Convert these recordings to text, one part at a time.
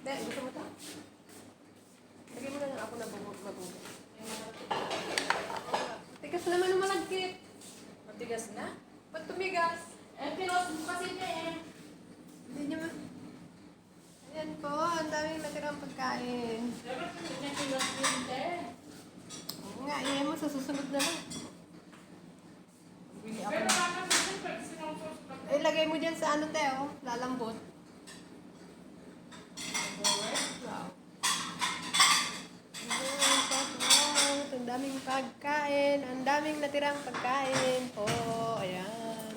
Dahil, gusto mo ito? Lagyan mo na lang ako na magugas. Tigas naman ng malagkit. Matigas na? Ba't tumigas? Eh, pinos mo kasi niya eh. Hindi niya ma... Ayan po, ang daming natirang pagkain. Dapat hindi niya pinos yun eh. Oo nga, iyan mo sa susunod na lang. Bili ako. Pero bakit kasi pag sinusos ka Eh, lagay mo dyan sa ano, Teo. Lalambot. Wow. Ang daming pagkain. Ang daming natirang pagkain po. Ayan.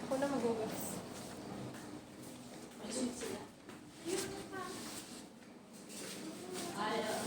Ako na magugas. Ayun sila. Ayaw.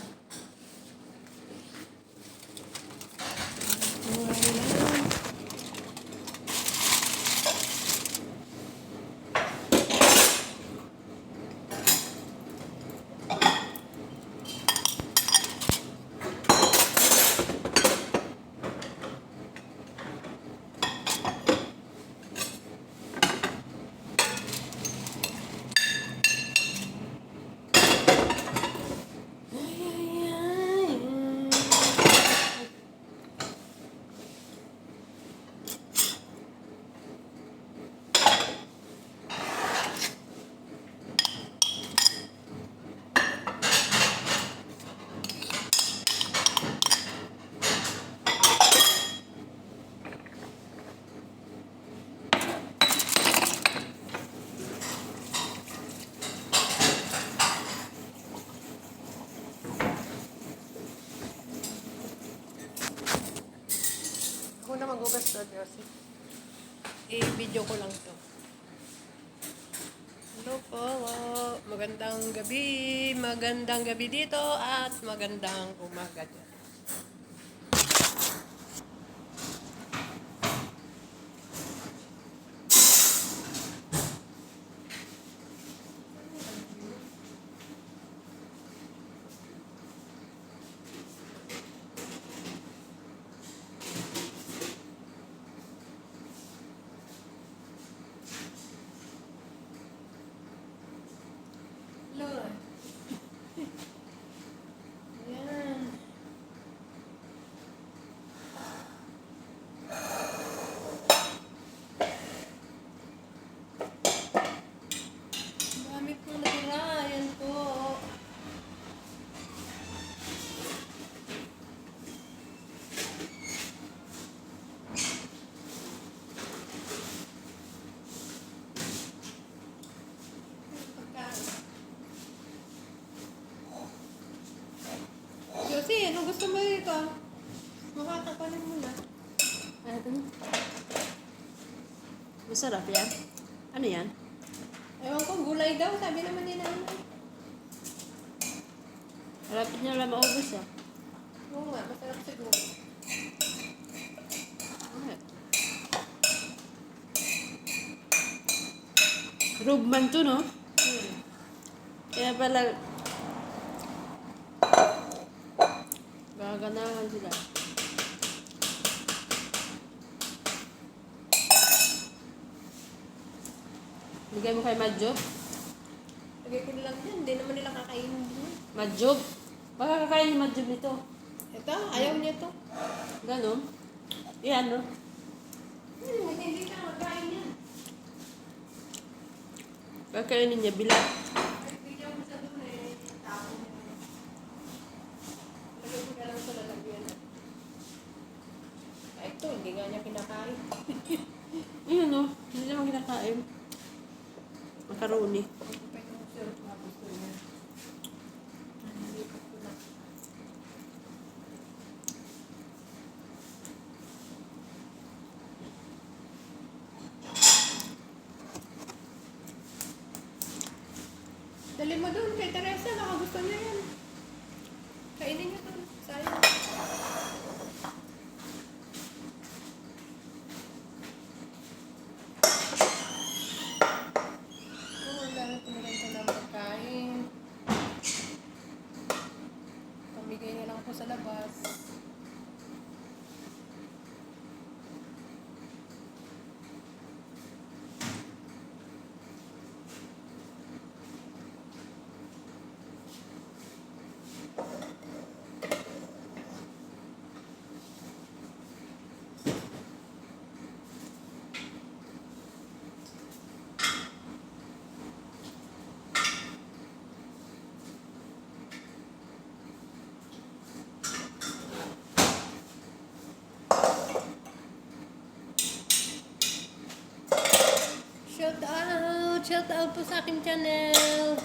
Ako na magugas to, Josie. I-video ko lang to. Hello po. Magandang gabi. Magandang gabi dito at magandang umaga dyan. Lord. Ayan. Ang dami po natira. Ayan po. Pagkain. Josie, ano gusto mo dito? Makakapanin mo na. Ano? Masarap yan. Ano yan? Ewan ko, gulay daw. Sabi naman nila ano. Malapit niya lang maubos ah. Oo nga, masarap siguro. Alright. Rugman to, no? Kaya pala gaganahan sila. Bigay mo kay Madjob? Lagay ko lang yan. Hindi naman nila kakainin din. Madjob? Baka kakain ni Madjob nito. Ito, ayaw niya to. Ganon. Yan, no? Hindi ka magkain yan. Kakainin niya bila. Ay, video mo sa doon eh. Tapon mo. Lagay ko na lang sa lalagyan. Ay, ito, hindi nga niya kinakain. Ayun, no? Hindi naman kinakain. Makaroni. Pwede mo syrup na gusto niya. Nalilipat ko na. Dali mo doon kay Teresa, baka gusto niya yan. Kainin niya doon. Sayang. Oh, ang dami pinaganda ng pagkain. Pamigay na lang po sa labas. Shout out po sa aking channel.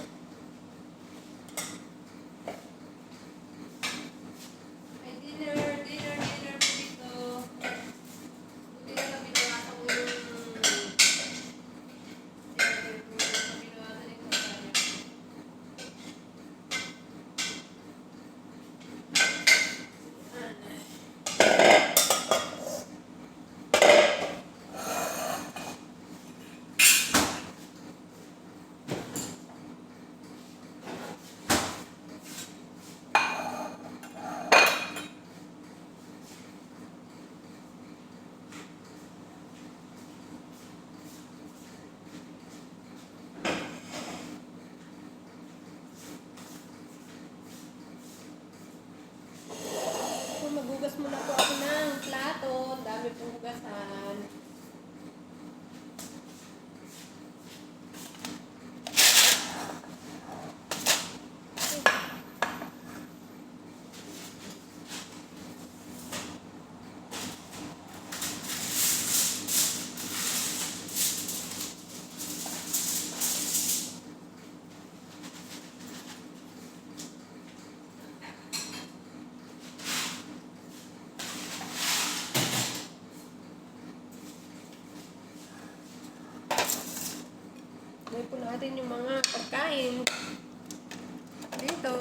Ay, dinner po dito. Buti na lang binawasa ko yung maghugas muna po ako ng plato. Ang dami pong hugasan. Gawin po natin yung mga pagkain dito.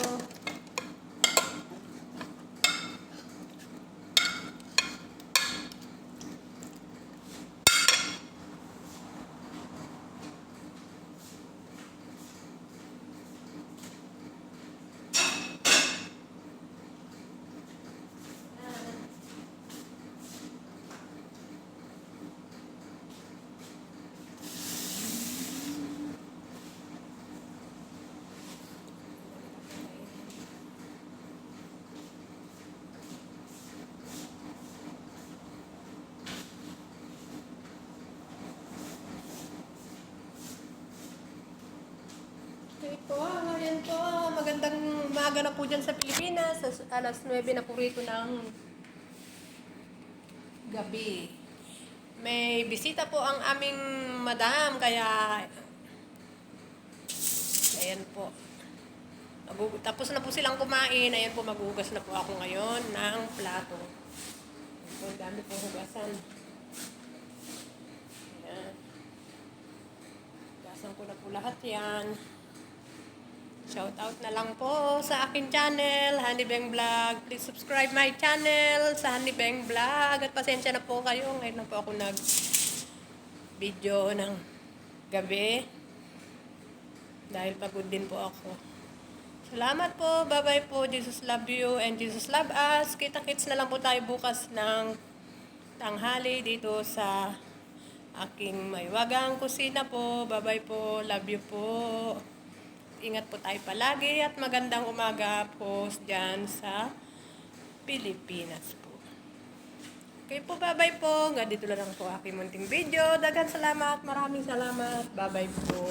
Okay po, ngayon po, magandang umaga na po dyan sa Pilipinas. Alas 9 na po rito ng gabi. May bisita po ang aming madam, kaya ayan po. Tapos na po silang kumain, ayan po, maghugas na po ako ngayon ng plato. Ayan po, dami pong hugasan. Ayan. Hugasan ko na po lahat yan. Shout out na lang po sa akin channel, Honey Beng Vlog. Please subscribe my channel sa Honey Beng Vlog. At pasensya na po kayo. Ngayon na po ako nag-video ng gabi. Dahil pagod din po ako. Salamat po. Bye-bye po. Jesus love you and Jesus love us. Kita-kits na lang po tayo bukas ng tanghali dito sa aking maywagang kusina po. Bye-bye po. Love you po. Ingat po tayo palagi at magandang umaga po dyan sa Pilipinas po. Okay po, bye-bye po. Nga dito lang po aking munting video. Daghang salamat. Maraming salamat. Bye-bye po.